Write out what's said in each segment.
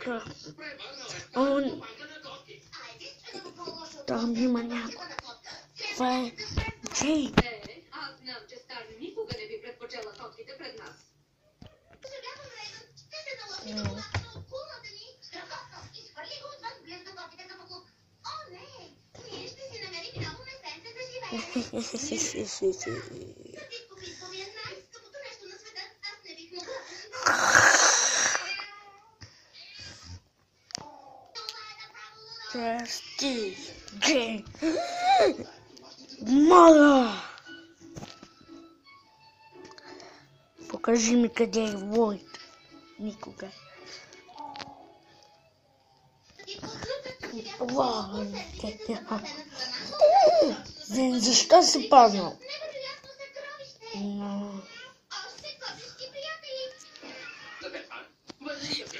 Така. Там има някой. Това е Джей. Аз знам, че Стар никога не би предпочела котките пред нас. Съжалявам, Рейган, ще се наложи да помагаме от кулата ни. Страхотно! Изхвърли го отвън близо котите като клуб. О, не! Ние ще си намерим ново местенце да живеем. Съдитко Питко ми е най-скъпото нещо на света. Аз не бих могла да си това е направо лудо. Прости, Джей. Моля! Покажи ми къде е Войт. Никога. Вау! Защо си паднал? Невероятно съкровище! Още котешки приятели!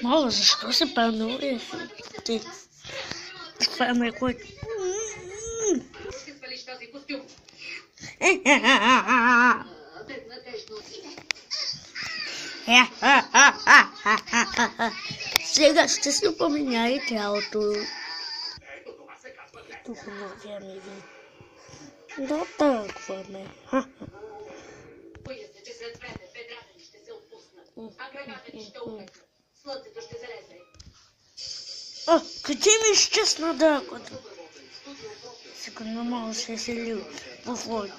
Моля, защо си паднал? Ти. Това е ме който. Ще свалиш този костюм. Безнадежно. Сега ще се поменя и тялото. Тук новия ми вид. Да, толкова ме. Боя се, че след време бедрата ни ще се отпуснат, а краката ни ще умекнат. Слънцето ще залезе. Къде ми изчезна дракото? Сега не мога да се селил по Войт.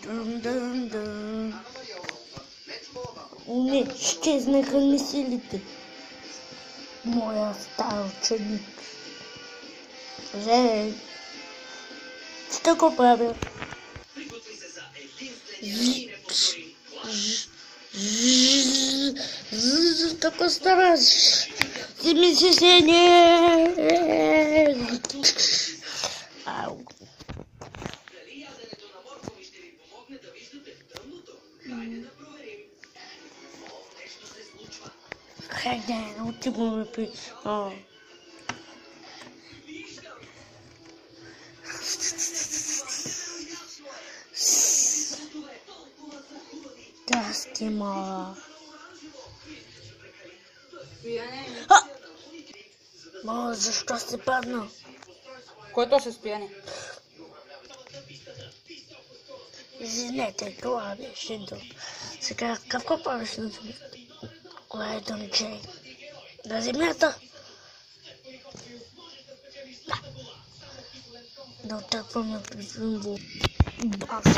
Не, изчезнаха ми силите. Моя стар ученик. Ще го правя. Така стараш. Ти ми се седне. Ау. Дали яденето на моркови ще ви помогне да виждате в тъмното? Хайде да проверим. Нещо се случва. Хайде, научи ме при... Да, стима. Моля, защо си паднал? Кое състояние? Извинете, това беше до... Сега, какво правиш на земята? Кое е Дон Джей? На земята? Да отърпваме при филмбол. Баса.